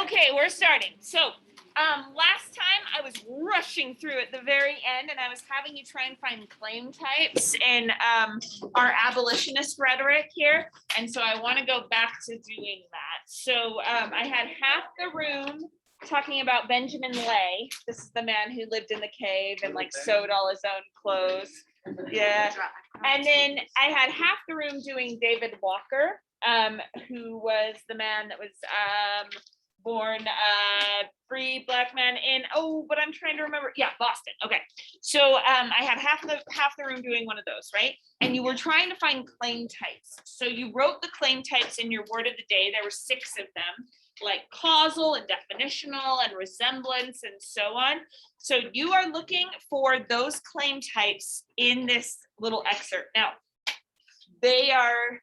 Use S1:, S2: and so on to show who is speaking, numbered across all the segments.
S1: Okay, we're starting. So, last time I was rushing through at the very end, and I was having you try and find claim types in our abolitionist rhetoric here, and so I want to go back to doing that. So, I had half the room talking about Benjamin Lay. This is the man who lived in the cave and like sewed all his own clothes. Yeah, and then I had half the room doing David Walker, who was the man that was born free black man in but I'm trying to remember. Yeah, Boston. Okay, so I had half the room doing one of those, right? And you were trying to find claim types. So you wrote the claim types in your word of the day. There were 6 of them, like causal and definitional and resemblance and so on. So you are looking for those claim types in this little excerpt. Now, they are,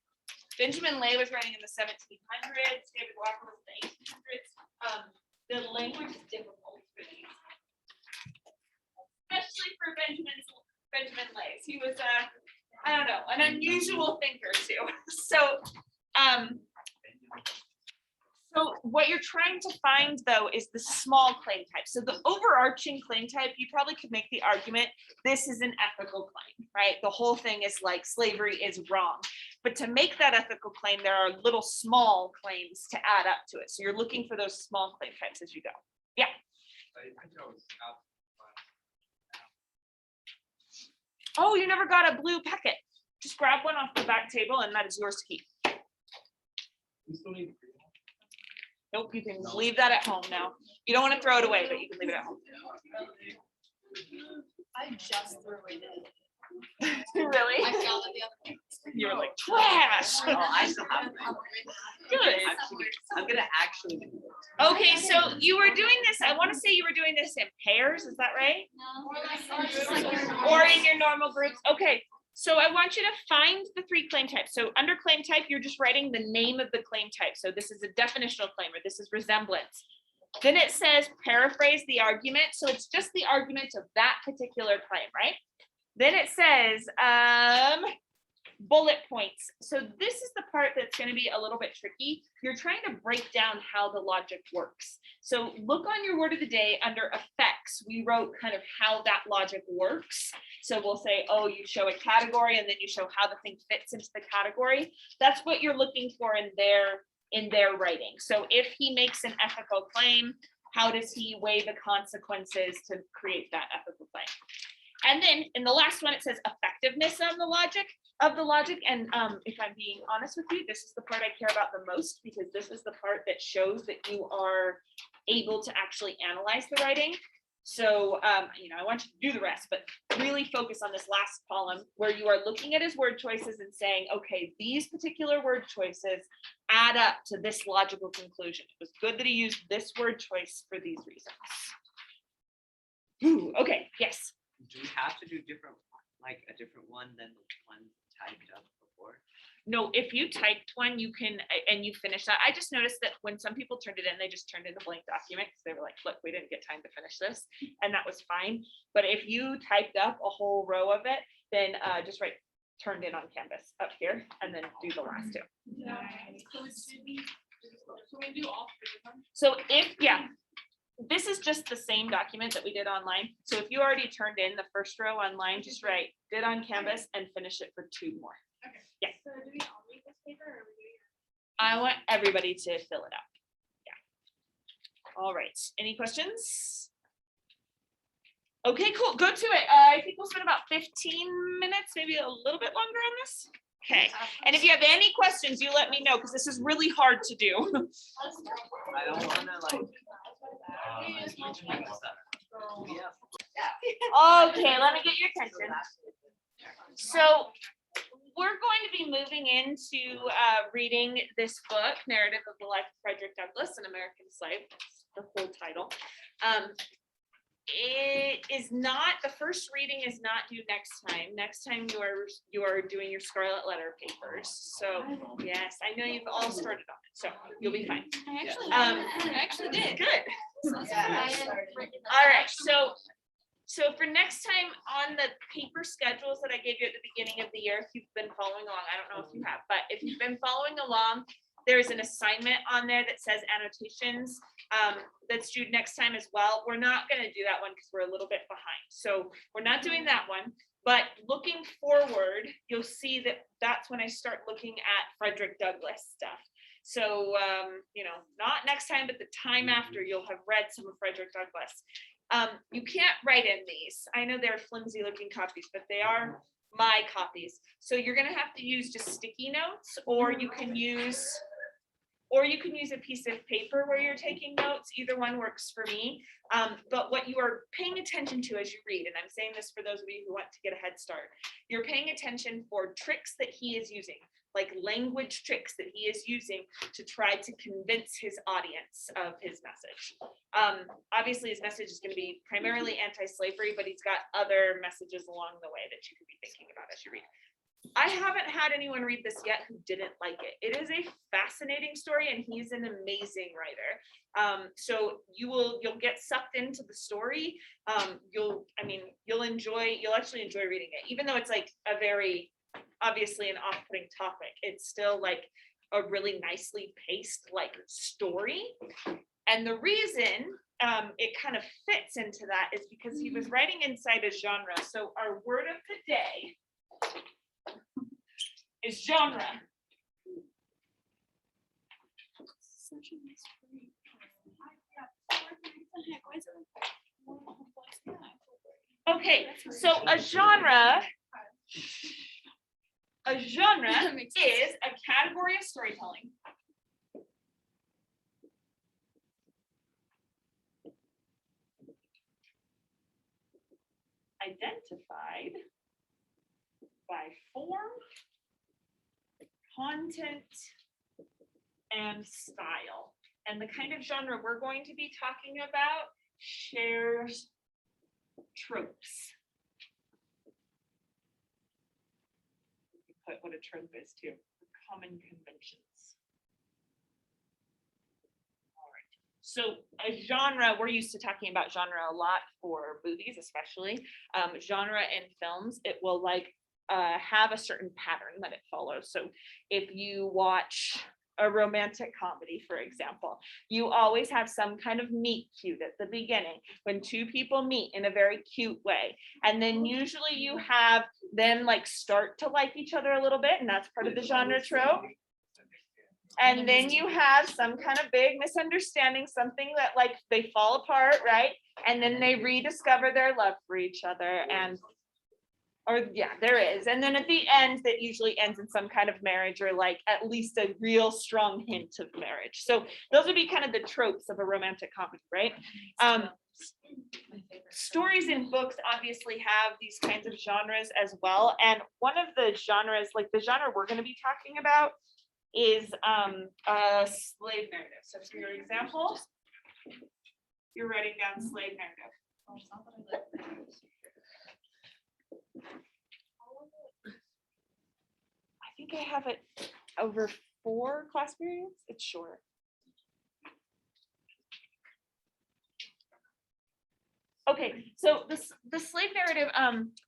S1: Benjamin Lay was writing in the 1700s, David Walker was in the 1800s. The language is difficult for these, especially for Benjamin Lay. He was I don't know, an unusual thinker too. So what you're trying to find though is the small claim type. So the overarching claim type, you probably could make the argument, this is an ethical claim, right? The whole thing is like slavery is wrong. But to make that ethical claim, there are little small claims to add up to it. So you're looking for those small claim types as you go. Yeah. Oh, you never got a blue packet. Just grab one off the back table and that is yours to keep. Nope, you can leave that at home now. You don't want to throw it away, but you can leave it at home.
S2: I just threw it in.
S1: Really?
S2: I found it the other day.
S1: You were like, trash.
S3: Oh, I still have it.
S1: Good.
S3: I'm gonna actually.
S1: Okay, so you were doing this, I want to say you were doing this in pairs, is that right?
S2: No.
S1: Or in your normal groups? Okay, so I want you to find the 3 claim types. So under claim type, you're just writing the name of the claim type. So this is a definitional claim, or this is resemblance. Then it says paraphrase the argument. So it's just the argument of that particular claim, right? Then it says bullet points. So this is the part that's going to be a little bit tricky. You're trying to break down how the logic works. So look on your word of the day under effects. We wrote kind of how that logic works. So we'll say, oh, you show a category and then you show how the thing fits into the category. That's what you're looking for in their writing. So if he makes an ethical claim, how does he weigh the consequences to create that ethical claim? And then in the last one, it says effectiveness of the logic. And if I'm being honest with you, this is the part I care about the most, because this is the part that shows that you are able to actually analyze the writing. So, I want you to do the rest, but really focus on this last column where you are looking at his word choices and saying, okay, these particular word choices add up to this logical conclusion. It was good that he used this word choice for these reasons. Ooh, okay, yes.
S3: Do we have to do a different one than the one typed up before?
S1: No, if you typed one, you can, and you finish that. I just noticed that when some people turned it in, they just turned in a blank document because they were like, look, we didn't get time to finish this. And that was fine. But if you typed up a whole row of it, then just write turned in on Canvas up here and then do the last 2.
S2: Yeah. So we do all 3 of them?
S1: So this is just the same document that we did online. So if you already turned in the first row online, just write did on Canvas and finish it for 2 more.
S2: Okay.
S1: Yeah.
S2: So do we all read this paper or we do?
S1: I want everybody to fill it out. Yeah. All right. Any questions? Okay, cool. Go to it. I think we'll spend about 15 minutes, maybe a little bit longer on this. Okay. And if you have any questions, you let me know because this is really hard to do.
S3: I don't want to
S1: Okay, let me get your attention. So we're going to be moving into reading this book, Narrative of the Life of Frederick Douglass, an American Slave. That's the full title. It is not, the first reading is not due next time. Next time you are doing your Scarlet Letter papers. So yes, I know you've all started on it, so you'll be fine.
S2: I actually did.
S1: Good.
S2: Yeah,
S1: All right, so for next time on the paper schedules that I gave you at the beginning of the year, if you've been following along, I don't know if you have, but if you've been following along, There's an assignment on there that says annotations that's due next time as well. We're not going to do that one because we're a little bit behind. So we're not doing that one. But looking forward, you'll see that that's when I start looking at Frederick Douglass stuff. So, not next time, but the time after, you'll have read some of Frederick Douglass. You can't write in these. I know they're flimsy looking copies, but they are my copies. So you're gonna have to use just sticky notes, or you can use a piece of paper where you're taking notes. Either one works for me. But what you are paying attention to as you read, and I'm saying this for those of you who want to get a head start, you're paying attention for tricks that he is using, like language tricks that he is using to try to convince his audience of his message. Obviously, his message is going to be primarily anti-slavery, but he's got other messages along the way that you could be thinking about as you read. I haven't had anyone read this yet who didn't like it. It is a fascinating story, and he's an amazing writer. So you'll get sucked into the story. You'll actually enjoy reading it, even though it's like a very obviously an off-putting topic. It's still like a really nicely paced like story. And the reason it kind of fits into that is because he was writing inside a genre. So our word of the day is genre.
S2: Such a nice free.
S1: Okay, so a genre
S2: That makes sense.
S1: is a category of storytelling identified by form, content, and style. And the kind of genre we're going to be talking about shares tropes. Put what a trope is too, common conventions. All right. So a genre, we're used to talking about genre a lot for movies, especially genre in films. It will have a certain pattern that it follows. So if you watch a romantic comedy, for example, you always have some kind of meet cute at the beginning when two people meet in a very cute way. And then usually you have them start to like each other a little bit, and that's part of the genre trope. And then you have some kind of big misunderstanding, something that they fall apart, right? And then they rediscover their love for each other, there is. And then at the end, that usually ends in some kind of marriage, or at least a real strong hint of marriage. So those would be kind of the tropes of a romantic comedy, right? Stories in books obviously have these kinds of genres as well. And one of the genres, the genre we're going to be talking about, is a slave narrative. So for your example, you're writing down slave narrative. I think I have it over 4 class periods. It's short. Okay, so the slave narrative,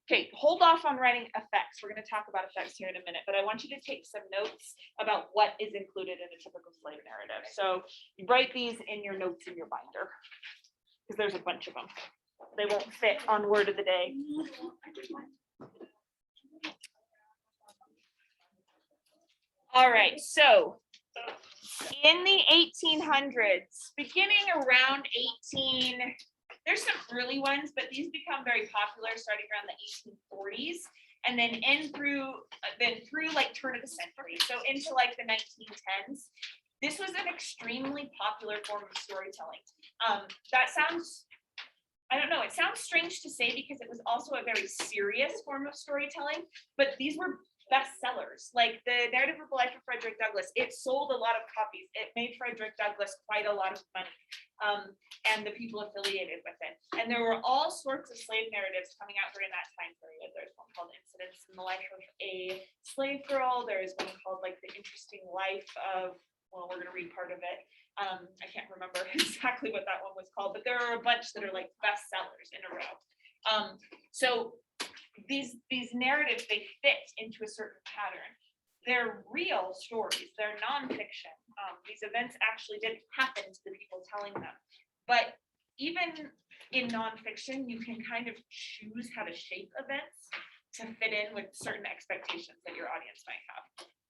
S1: okay, hold off on writing effects. We're going to talk about effects here in a minute, but I want you to take some notes about what is included in a typical slave narrative. So you write these in your notes in your binder, because there's a bunch of them. They won't fit on word of the day. All right, so in the 1800s, beginning around there's some early ones, but these become very popular starting around the 1840s, and then through turn of the century, so into the 1910s. This was an extremely popular form of storytelling. That sounds, I don't know, it sounds strange to say because it was also a very serious form of storytelling, but these were bestsellers. The Narrative of the Life of Frederick Douglass, it sold a lot of copies. It made Frederick Douglass quite a lot of money, and the people affiliated with it. And there were all sorts of slave narratives coming out during that time period. There's one called Incidents in the Life of a Slave Girl. There's one called The Interesting Life of, well, we're going to read part of it. I can't remember exactly what that one was called, but there are a bunch that are bestsellers in a row. So these narratives, they fit into a certain pattern. they're real stories, they're nonfiction. These events actually did happen to the people telling them. But even in nonfiction, you can kind of choose how to shape events to fit in with certain expectations that your audience might have.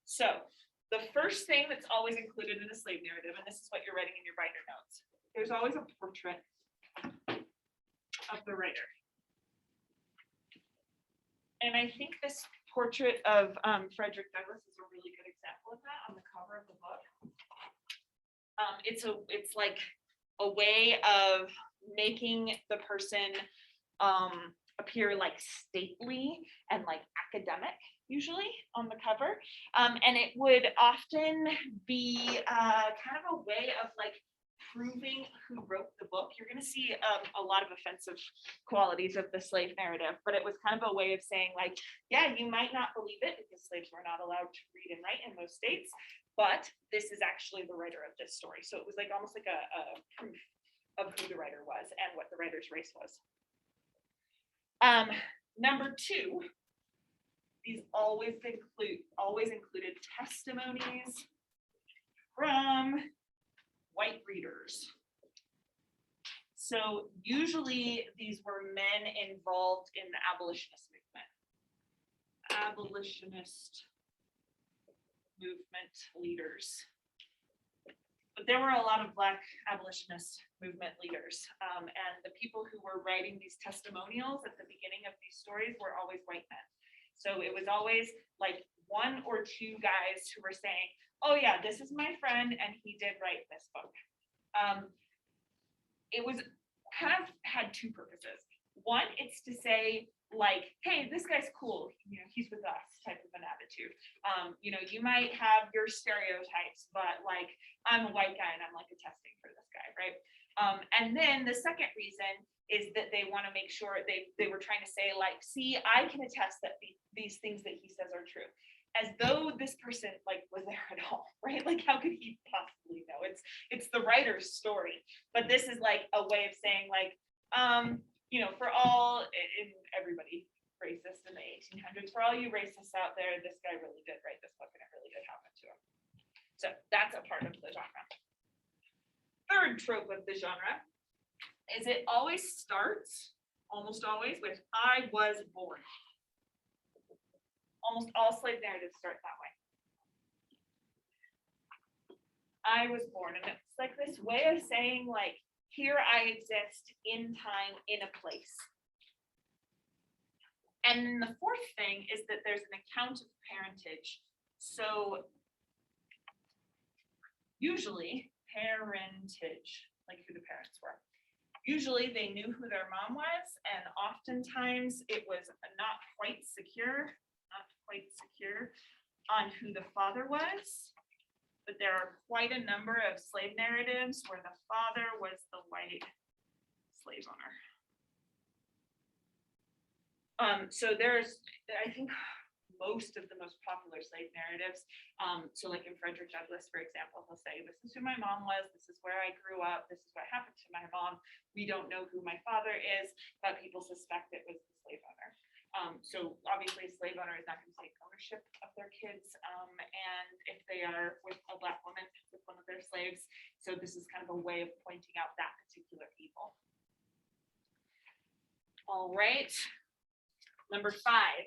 S1: So the first thing that's always included in a slave narrative, and this is what you're writing in your binder notes, there's always a portrait of the writer. And I think this portrait of Frederick Douglass is a really good example of that on the cover of the book. It's like a way of making the person appear like stately and like academic, usually on the cover. And it would often be kind of a way of like proving who wrote the book. You're going to see a lot of offensive qualities of the slave narrative, but it was kind of a way of saying like, yeah, you might not believe it because slaves were not allowed to read and write in most states, but this is actually the writer of this story. So it was like almost like a proof of who the writer was and what the writer's race was. Number two, these always included testimonies from white readers. So usually these were men involved in the abolitionist movement. Abolitionist movement leaders. But there were a lot of Black abolitionist movement leaders. And the people who were writing these testimonials at the beginning of these stories were always white men. So it was always like one or two guys who were saying, oh yeah, this is my friend and he did write this book. It was kind of had two purposes. One, it's to say like, hey, this guy's cool, you know, he's with us type of an attitude. You know, you might have your stereotypes, but like, I'm a white guy and I'm like attesting for this guy, right? And then the second reason is that they want to make sure they were trying to say like, see, I can attest that these things that he says are true. As though this person like was there at all, right? Like how could he possibly know? It's the writer's story. But this is like a way of saying like, you know, for all in everybody racist in the 1800s, for all you racists out there, this guy really did write this book and it really did happen to him. So that's a part of the genre. Third trope of the genre is it always starts, almost always, with I was born. Almost all slave narratives start that way. I was born, and it's like this way of saying like, here I exist in time, in a place. And the fourth thing is that there's an account of parentage. So usually parentage, like who the parents were. Usually they knew who their mom was, and oftentimes it was not quite secure on who the father was. But there are quite a number of slave narratives where the father was the white slave owner. So there's, I think, most of the most popular slave narratives. So like in Frederick Douglass, for example, he'll say, this is who my mom was, this is where I grew up, this is what happened to my mom. We don't know who my father is, but people suspect it was the slave owner. So obviously a slave owner is not going to take ownership of their kids. And if they are with a Black woman, with one of their slaves. So this is kind of a way of pointing out that particular evil. All right. Number 5,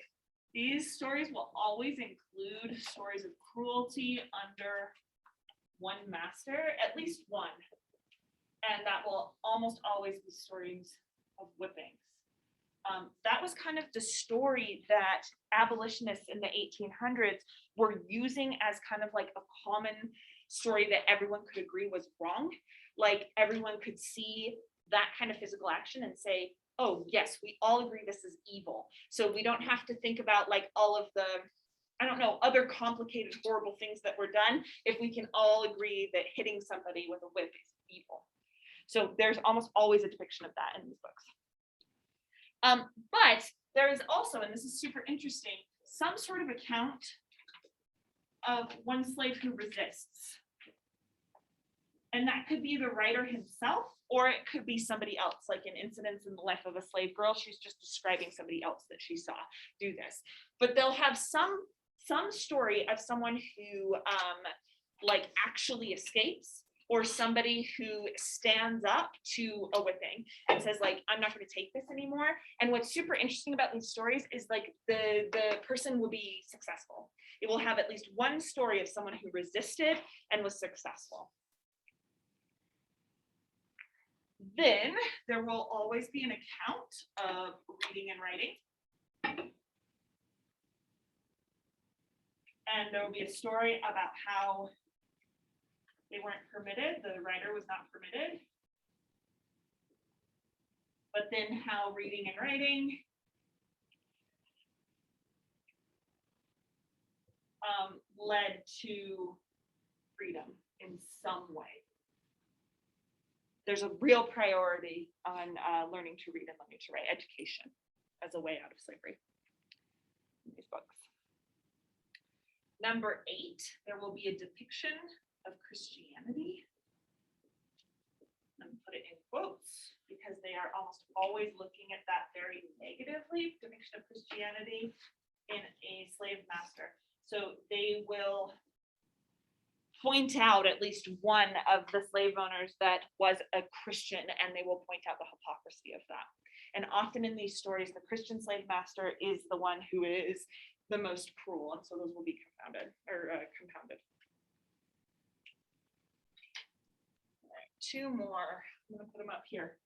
S1: these stories will always include stories of cruelty under one master, at least one. And that will almost always be stories of whippings. That was kind of the story that abolitionists in the 1800s were using as kind of like a common story that everyone could agree was wrong. Like everyone could see that kind of physical action and say, oh yes, we all agree this is evil. So we don't have to think about like all of the, I don't know, other complicated, horrible things that were done if we can all agree that hitting somebody with a whip is evil. So there's almost always a depiction of that in these books. But there is also, and this is super interesting, some sort of account of one slave who resists. And that could be the writer himself, or it could be somebody else, like in Incidents in the Life of a Slave Girl. She's just describing somebody else that she saw do this. But they'll have some some story of someone who like actually escapes, or somebody who stands up to a whipping and says like, I'm not going to take this anymore. And what's super interesting about these stories is like the person will be successful. It will have at least one story of someone who resisted and was successful. Then there will always be an account of reading and writing. And there will be a story about how they weren't permitted, the writer was not permitted. But then how reading and writing led to freedom in some way. There's a real priority on learning to read and learning to write, education as a way out of slavery in these books. Number 8, there will be a depiction of Christianity. And put it in quotes because they are almost always looking at that very negatively, depiction of Christianity in a slave master. So they will point out at least one of the slave owners that was a Christian, and they will point out the hypocrisy of that. And often in these stories, the Christian slave master is the one who is the most cruel, and so those will be compounded. All right, 2 more. I'm going to put them up here.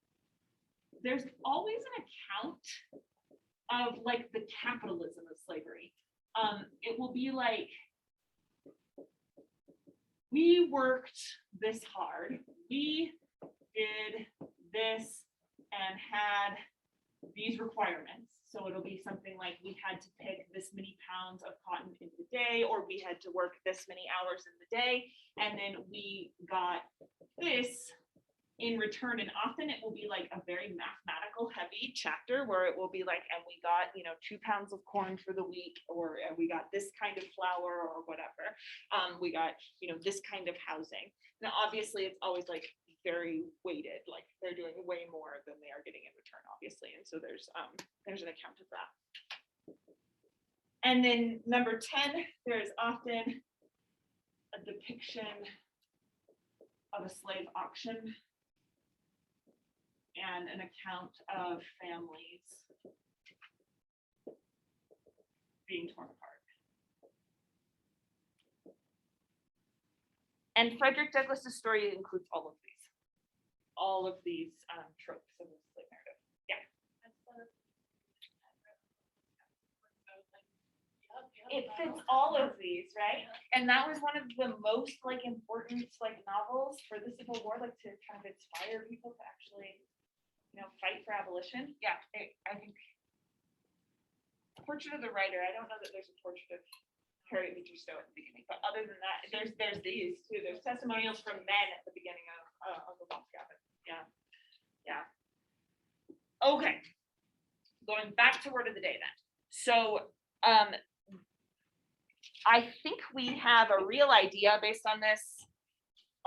S1: There's always an account of like the capitalism of slavery. It will be like, we worked this hard, we did this and had these requirements. So it'll be something like we had to pick this many pounds of cotton in the day, or we had to work this many hours in the day, and then we got this in return. And often it will be like a very mathematical heavy chapter where it will be like, and we got, 2 pounds of corn for the week, or we got this kind of flour or whatever. We got, this kind of housing. Now, obviously it's always like very weighted, like they're doing way more than they are getting in return, obviously. And so there's an account of that. And then number 10, there's often a depiction of a slave auction and an account of families being torn apart. And Frederick Douglass's story includes all of these tropes of the slave narrative. Yeah. It fits all of these, right? And that was one of the most important novels for the Civil War, to kind of inspire people to actually, fight for abolition. Yeah, I think Portrait of the Writer. I don't know that there's a portrait of Harriet Beecher Stowe at the beginning, but other than that, there's these too. There's testimonials from men at the beginning of Uncle Tom's Cabin. Yeah. Okay. Going back to word of the day then. So I think we have a real idea based on this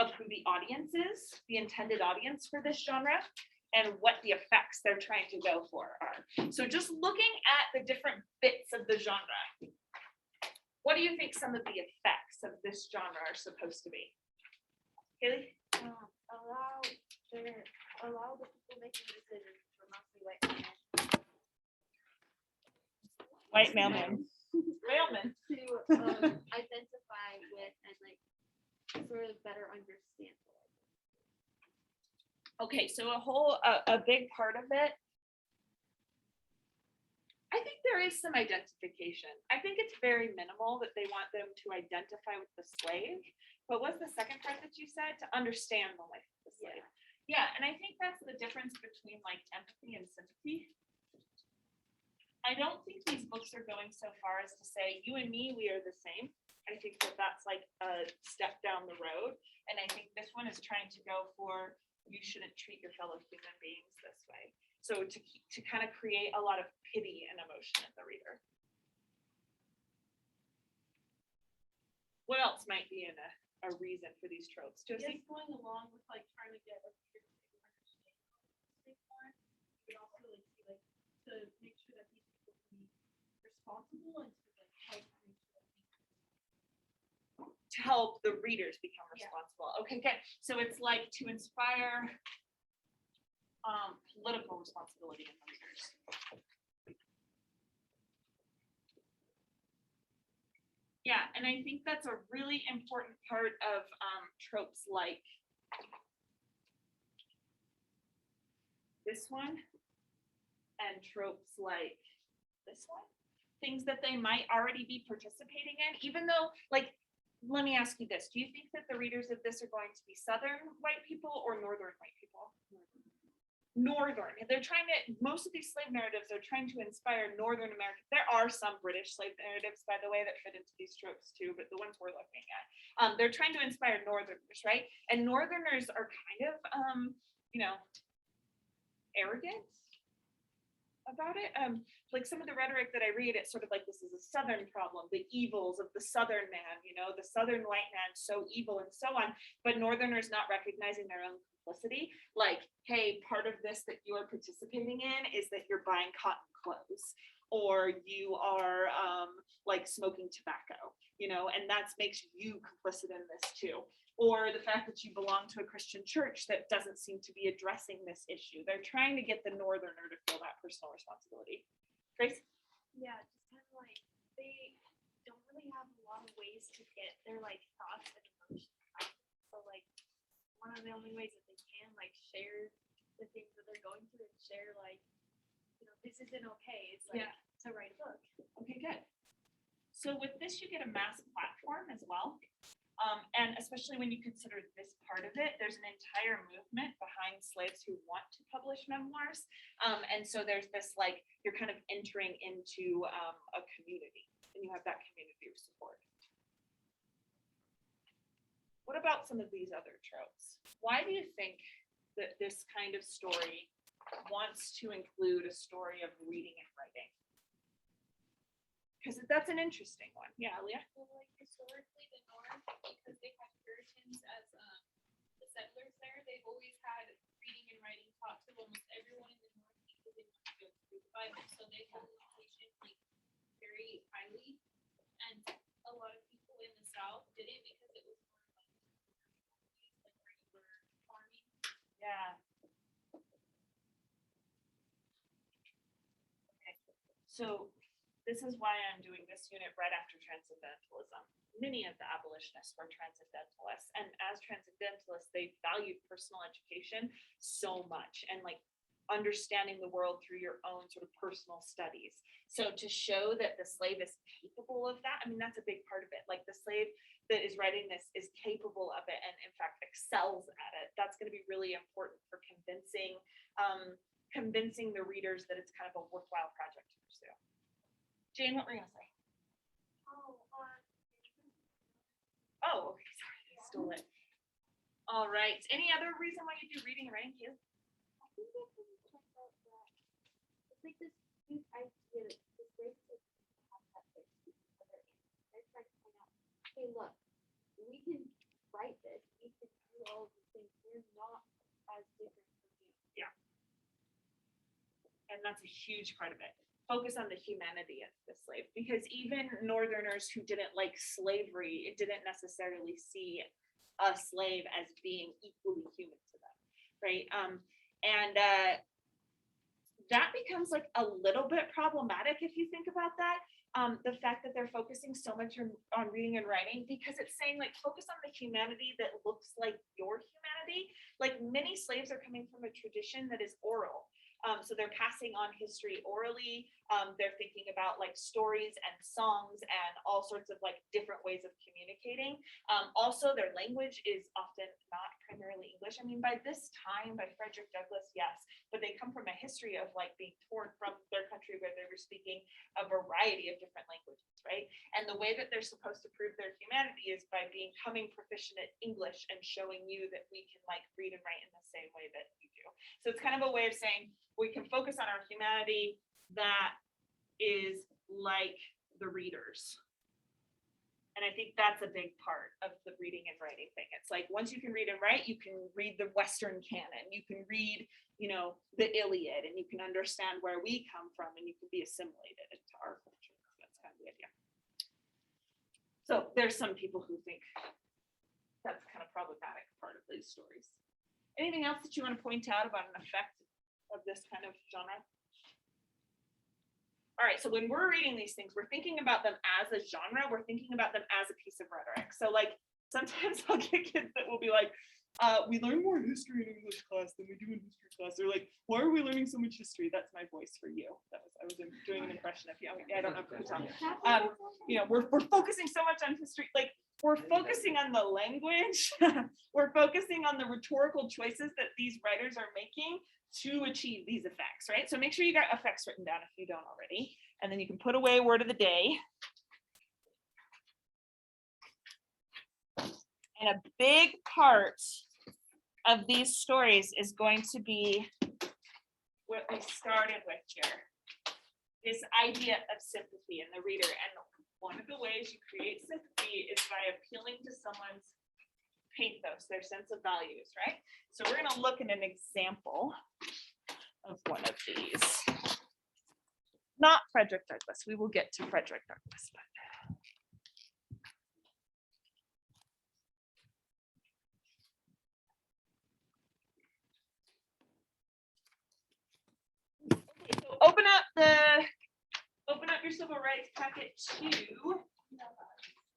S1: of who the audience is, the intended audience for this genre, and what the effects they're trying to go for are. So just looking at the different bits of the genre, what do you think some of the effects of this genre are supposed to be? Haley?
S2: Allow the people making decisions for mostly
S1: White mailman. Mailman.
S2: to identify with and sort of better understand.
S1: Okay, so a big part of it, I think there is some identification. I think it's very minimal that they want them to identify with the slave. But what's the second part that you said? To understand the life of the slave. Yeah, and I think that's the difference between empathy and sympathy. I don't think these books are going so far as to say, you and me, we are the same. I think that that's a step down the road. And I think this one is trying to go for, you shouldn't treat your fellow human beings this way. So to kind of create a lot of pity and emotion in the reader. What else might be in a reason for these tropes? Josie?
S2: Just going along with trying to get a reader to understand more, you would also see to make sure that these people can be responsible and to fight to make sure that these
S1: to help the readers become
S2: Yeah.
S1: responsible. Okay, good. So it's like to inspire political responsibility in the readers. Yeah, and I think that's a really important part of tropes like this one and tropes like this one. Things that they might already be participating in, even though, like, let me ask you this. Do you think that the readers of this are going to be Southern white people or Northern white people? Northern. They're trying to, most of these slave narratives are trying to inspire Northern American. There are some British slave narratives, by the way, that fit into these tropes too, but the ones we're looking at, they're trying to inspire Northerners, right? And Northerners are kind of, arrogant about it. Like some of the rhetoric that I read, it's sort of like this is a Southern problem, the evils of the Southern man, the Southern white man, so evil and so on. But Northerners not recognizing their own complicity, like, hey, part of this that you are participating in is that you're buying cotton clothes, or you are like smoking tobacco, and that makes you complicit in this too. Or the fact that you belong to a Christian church that doesn't seem to be addressing this issue. They're trying to get the Northerner to feel that personal responsibility. Grace?
S2: Yeah, just kind of like they don't really have a lot of ways to get their like thoughts and emotions out. So like one of the only ways that they can like share the things that they're going through and share like, this isn't okay. It's like to write a book.
S1: Okay, good. So with this, you get a mass platform as well. And especially when you consider this part of it, there's an entire movement behind slaves who want to publish memoirs. And so there's this, like, you're kind of entering into a community, and you have that community of support. What about some of these other tropes? Why do you think that this kind of story wants to include a story of reading and writing? Because that's an interesting one. Yeah, Leah?
S4: Well, like historically, the North, because they had Puritans as the settlers there, they've always had reading and writing taught to almost everyone in the North because they wanted to go through the Bible. So they held education like very highly, and a lot of people in the South didn't because it was more like where you were farming.
S1: Yeah. Okay. So this is why I'm doing this unit right after transcendentalism. Many of the abolitionists were transcendentalists, and as transcendentalists, they valued personal education so much, and like understanding the world through your own sort of personal studies. So to show that the slave is capable of that, I mean, that's a big part of it. Like the slave that is writing this is capable of it and in fact excels at it. That's going to be really important for convincing the readers that it's kind of a worthwhile project to pursue. Jane, what were you gonna say? Oh, okay, sorry, I stole it. All right, any other reason why you do reading and writing, Kayla?
S2: I think they can talk about that. It's like this huge idea that this race is have that they're trying to point out, hey, look, we can write this, we can do all of these things. We're not as different from you.
S1: Yeah. And that's a huge part of it. Focus on the humanity of the slave, because even Northerners who didn't like slavery, it didn't necessarily see a slave as being equally human to them, right? That becomes like a little bit problematic if you think about that. The fact that they're focusing so much on reading and writing, because it's saying like focus on the humanity that looks like your humanity. Like many slaves are coming from a tradition that is oral. So they're passing on history orally. They're thinking about like stories and songs and all sorts of like different ways of communicating. Also, their language is often not primarily English. I mean, by this time, by Frederick Douglass, yes, but they come from a history of like being torn from their country where they were speaking a variety of different languages, right? And the way that they're supposed to prove their humanity is by becoming proficient at English and showing you that we can like read and write in the same way that you do. So it's kind of a way of saying we can focus on our humanity that is like the readers. And I think that's a big part of the reading and writing thing. It's like once you can read and write, you can read the Western canon, you can read, the Iliad, and you can understand where we come from, and you can be assimilated into our culture. That's kind of the idea. So there's some people who think that's kind of problematic part of these stories. Anything else that you want to point out about an effect of this kind of genre? All right, so when we're reading these things, we're thinking about them as a genre, we're thinking about them as a piece of rhetoric. So like sometimes I'll get kids that will be like, we learn more history in English class than we do in history class. They're like, why are we learning so much history? That's my voice for you. I was doing an impression of you. I don't know if it's on. You know, we're focusing so much on history, like we're focusing on the language, we're focusing on the rhetorical choices that these writers are making to achieve these effects, right? So make sure you got effects written down if you don't already, and then you can put away word of the day. And a big part of these stories is going to be what we started with here, this idea of sympathy in the reader. And one of the ways you create sympathy is by appealing to someone's pathos, their sense of values, right? So we're going to look at an example of one of these. Not Frederick Douglass. We will get to Frederick Douglass. Okay, so open up your civil rights packet to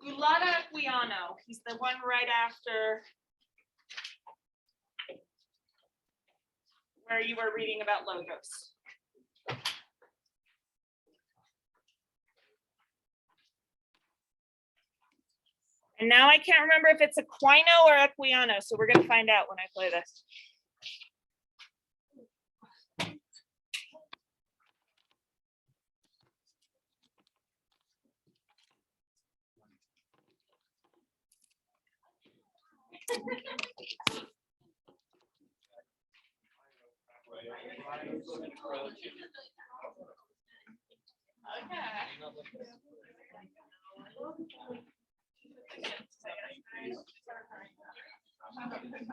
S1: Ulata Equiano. He's the one right after where you were reading about logos. And now I can't remember if it's Aquino or Equiano, so we're going to find out when I play this.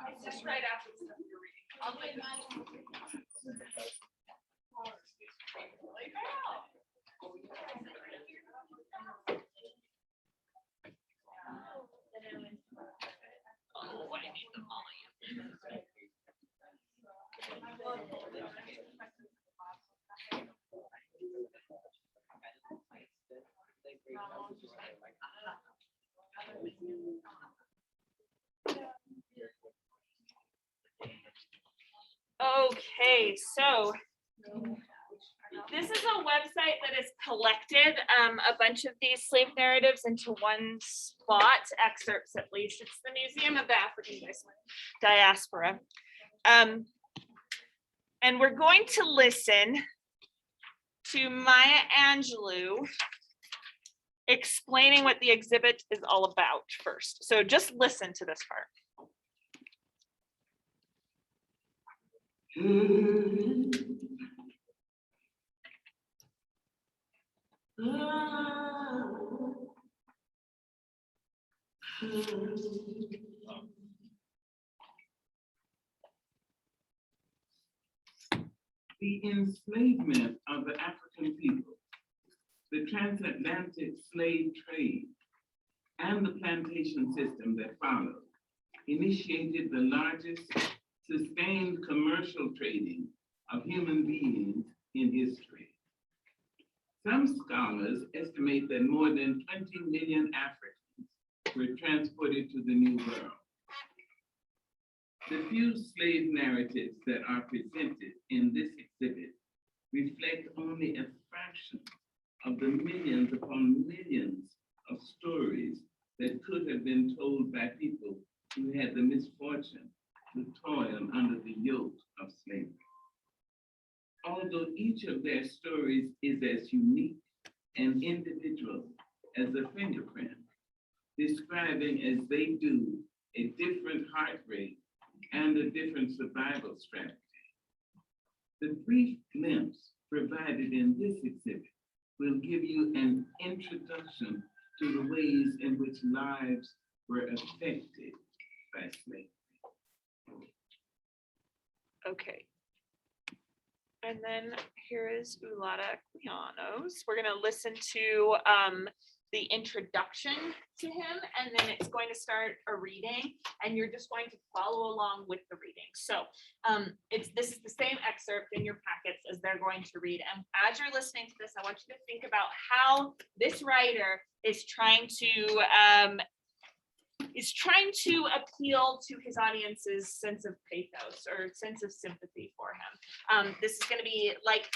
S1: It's just right after the stuff you're reading. Oh, I need the volume. Okay, so this is a website that has collected a bunch of these slave narratives into one spot, excerpts at least. It's the Museum of the African Diaspora. And we're going to listen to Maya Angelou explaining what the exhibit is all about first. So just listen to this part.
S5: The enslavement of the African people, the transatlantic slave trade, and the plantation system that followed initiated the largest sustained commercial trading of human beings in history. Some scholars estimate that more than 20 million Africans were transported to the New World. The few slave narratives that are presented in this exhibit reflect only a fraction of the millions upon millions of stories that could have been told by people who had the misfortune to toil under the yoke of slavery. Although each of their stories is as unique and individual as a fingerprint, describing as they do a different heart rate and a different survival strategy. The brief glimpse provided in this exhibit will give you an introduction to the ways in which lives were affected by slavery.
S1: Okay. And then here is Ulata Equianos. We're going to listen to the introduction to him, and then it's going to start a reading, and you're just going to follow along with the reading. So this is the same excerpt in your packets as they're going to read. And as you're listening to this, I want you to think about how this writer is trying to appeal to his audience's sense of pathos or sense of sympathy for him. This is going to be like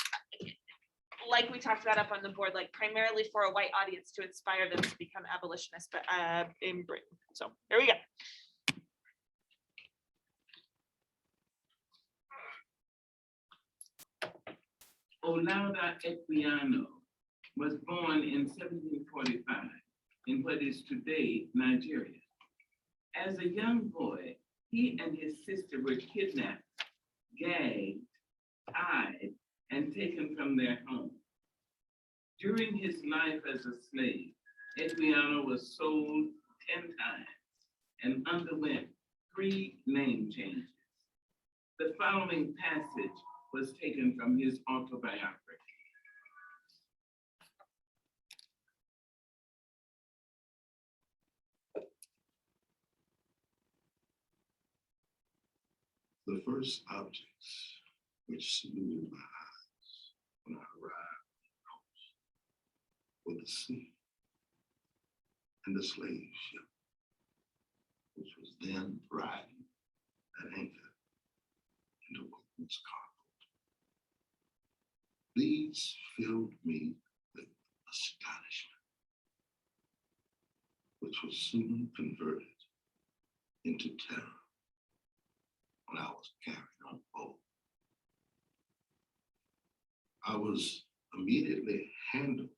S1: we talked about up on the board, like primarily for a white audience to inspire them to become abolitionists, but in Britain. So here we go.
S5: Olaudah Equiano was born in 1745 in what is today Nigeria. As a young boy, he and his sister were kidnapped, gagged, tied, and taken from their home. During his life as a slave, Equiano was sold 10 times and underwent 3 name changes. The following passage was taken from his autobiography.
S6: The first objects which saluted my eyes when I arrived on the coast were the sea and the slave ship, which was then riding at anchor in the wilderness cargo. These filled me with astonishment, which was soon converted into terror when I was carried on board. I was immediately handled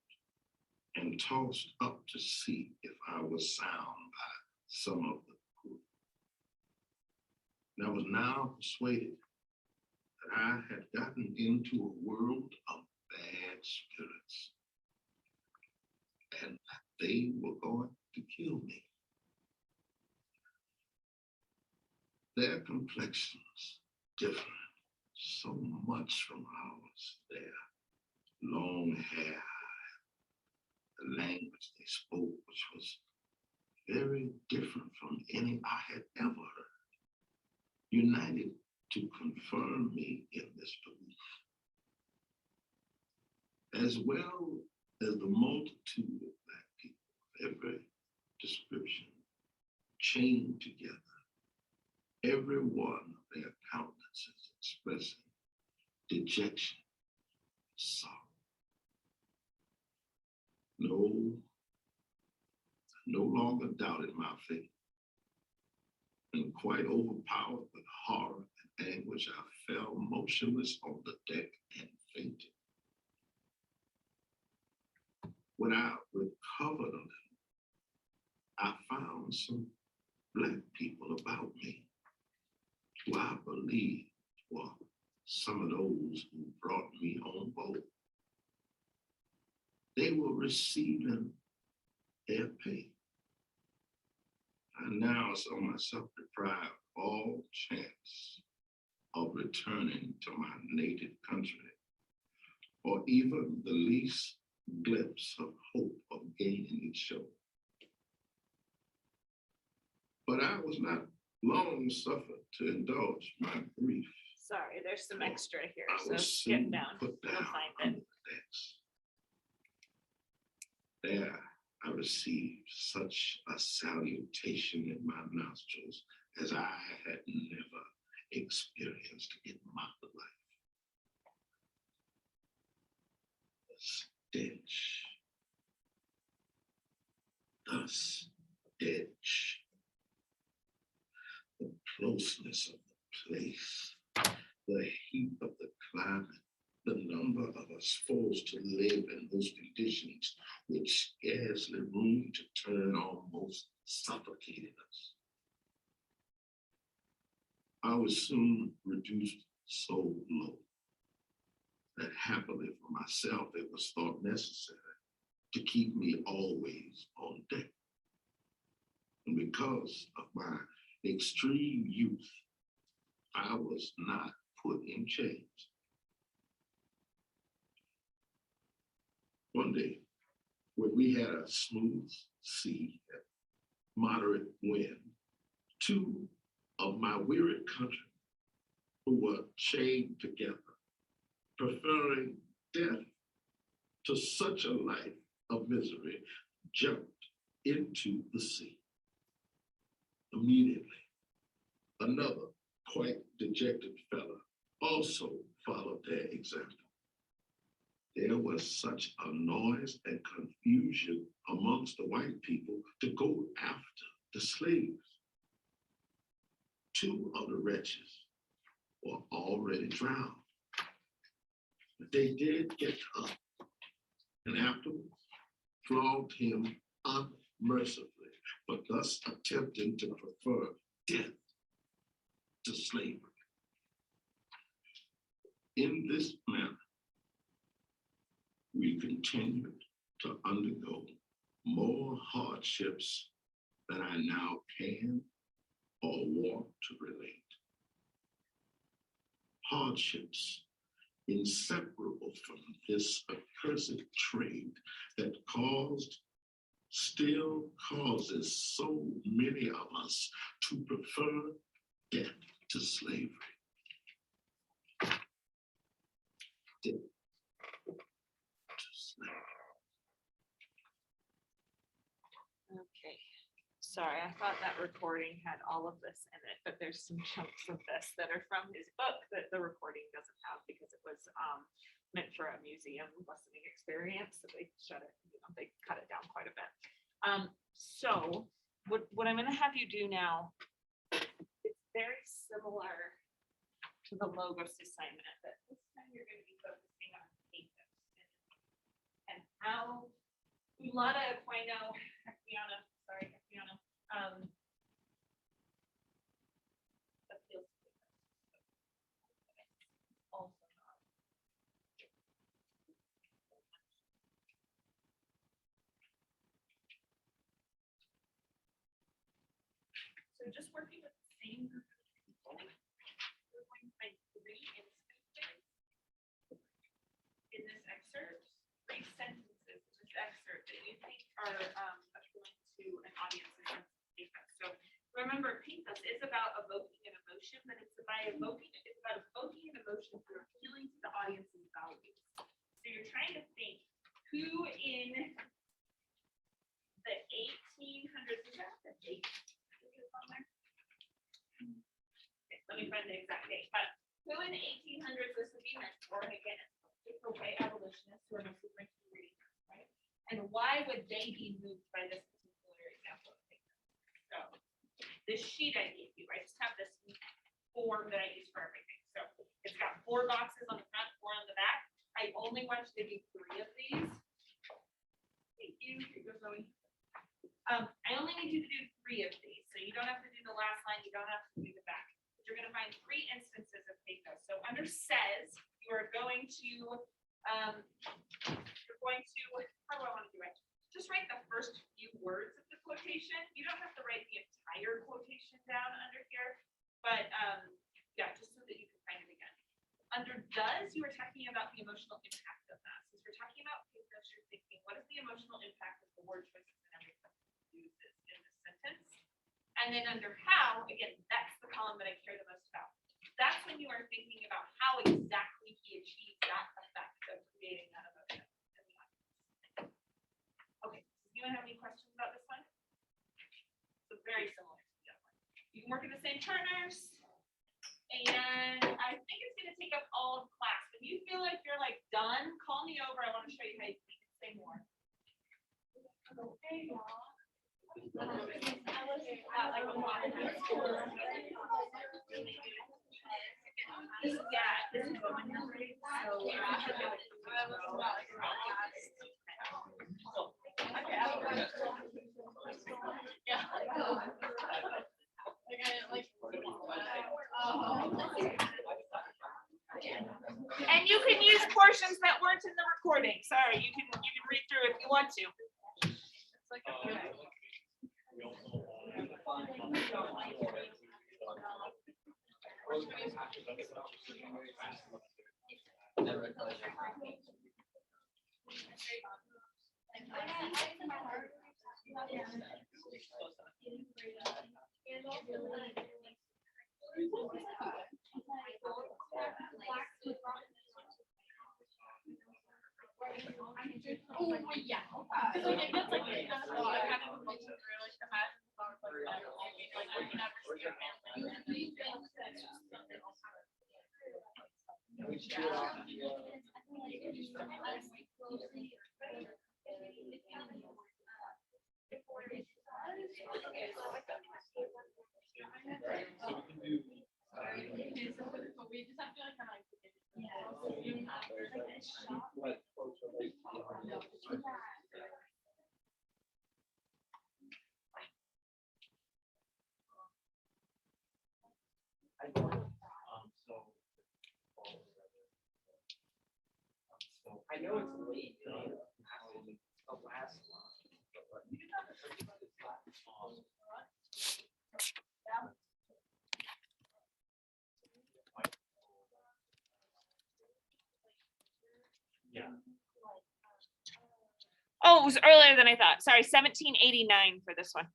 S6: and tossed up to see if I was sound by some of the crew. And I was now persuaded that I had gotten into a world of bad spirits and that they were going to kill me. Their complexions different so much from ours. Their long hair, the language they spoke, which was very different from any I had ever heard, united to confirm me in this belief, as well as the multitude of Black people of every description chained together, every one of their countenances expressing dejection, sorrow. No longer doubted my faith, and quite overpowered with horror and anguish, I fell motionless on the deck and fainted. When I recovered a little, I found some Black people about me, who I believe were some of those who brought me on board. They were receiving their pay. I now saw myself deprived of all chance of returning to my native country, or even the least glimpse of hope of gaining its shore. But I was not long suffered to indulge my grief.
S1: Sorry, there's some extra here,
S6: I
S1: so
S6: was
S1: skip
S6: soon
S1: down.
S6: put
S1: You'll
S6: down
S1: find
S6: under
S1: it.
S6: the decks. There I received such a salutation in my nostrils as I had never experienced in my life. The stench, the closeness of the place, the heat of the climate, the number of us forced to live in those conditions which scarcely room to turn almost suffocated us. I was soon reduced so low that happily for myself, it was thought necessary to keep me always on deck. And because of my extreme youth, I was not put in chains. One day, where we had a smooth sea, moderate wind, two of my weary country who were chained together, preferring death to such a life of misery, jumped into the sea. Immediately, another quite dejected fellow also followed their example. There was such a noise and confusion amongst the white people to go after the slaves. Two of the wretches were already drowned, but they did get up and afterwards flogged him unmercifully for thus attempting to prefer death to slavery. In this manner, we continued to undergo more hardships than I now can or want to relate. Hardships inseparable from this accursed trade that still causes so many of us to prefer death to slavery. Death to slavery.
S1: Okay, sorry, I thought that recording had all of this in it, but there's some chunks of this that are from his book that the recording doesn't have because it was meant for a museum listening experience, so they shut it, they cut it down quite a bit. So what I'm gonna have you do now, it's very similar to the Logos assignment, but this time you're gonna be focusing on pathos and how Ulata Equino, Equiano, appeals to pathos. Also not. So just working with the same group of people, we're going to find 3 instances in this excerpt, 3 sentences in this excerpt that you think are appealing to an audience's sense of pathos. So remember, pathos is about evoking an emotion, but it's about evoking an emotion through appealing to the audience's values. So you're trying to think who in the 1800s, is that the date? On there? Okay, let me find the exact date, but who in the 1800s this would be meant for? And again, it's for white abolitionists who are mostly drinking reading, right? And why would they be moved by this particular example of pathos? So this sheet I gave you, I just have this form that I use for everything. So it's got 4 boxes on the front, 4 on the back. I only want you to do 3 of these. Thank you. Here goes Zoe. I only need you to do 3 of these. So you don't have to do the last line, you don't have to do the back. But you're going to find 3 instances of pathos. So under says, you are going to, how do I want to do it? Just write the first few words of the quotation. You don't have to write the entire quotation down under here, but yeah, just so that you can find it again. Under does, you are talking about the emotional impact of that. Since we're talking about pathos, you're thinking, what is the emotional impact of the word choices and everything uses in this sentence? And then under how, again, that's the column that I care the most about. That's when you are thinking about how exactly he achieved that effect of creating that emotion. Okay, does anyone have any questions about this one? So very similar to the other one. You can work in the same partners. And I think it's going to take up all of class. When you feel like you're like done, call me over. I want to show you how you can say more. Okay, y'all. And you can use portions that weren't in the recording. Sorry, you can read through if you want to. It's like
S4: Oh, yeah. Cause like, it gets like, it does a lot, kind of makes it really dramatic. Like, I can never see your family. These things that just something else. But we just have to like kind
S3: I know it's late, though. The last
S1: Oh, it was earlier than I thought. Sorry, 1789 for this one.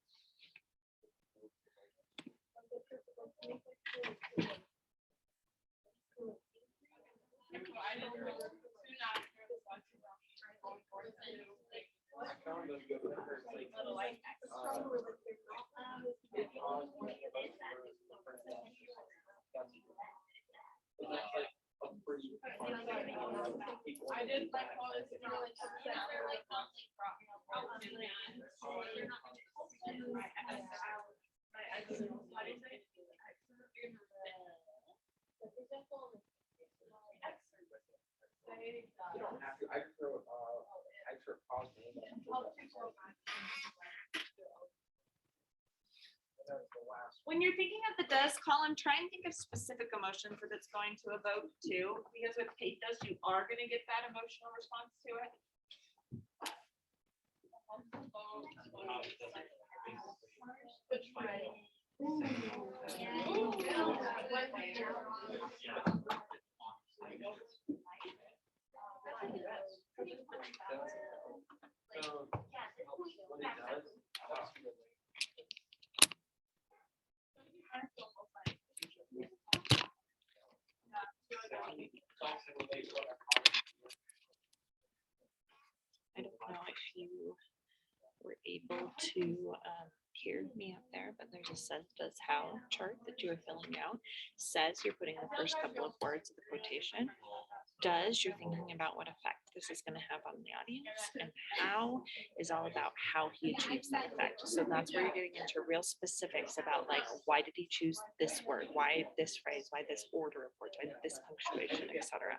S4: I did like all this, you know, like, they're like, not like,
S3: You don't have to, I throw, pause name.
S1: When you're thinking of the does column, try and think of specific emotions that it's going to evoke too, because with Kate does, you are gonna get that emotional response to it.
S7: I don't know if you were able to hear me up there, but there's a says does how chart that you are filling out. Says you're putting the first couple of words of the quotation. Does you're thinking about what effect this is going to have on the audience, and how is all about how he achieves that effect. So that's where you're getting into real specifics about like why did he choose this word, why this phrase, why this order of words, why this punctuation, etc.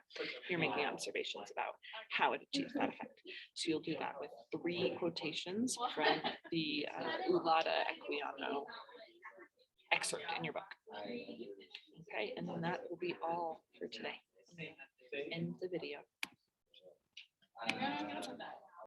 S7: You're making observations about how it achieves that effect. So you'll do that with 3 quotations from the Ulata Equiano excerpt in your book. Okay, and then that will be all for today. End the video.
S4: I'm gonna put that.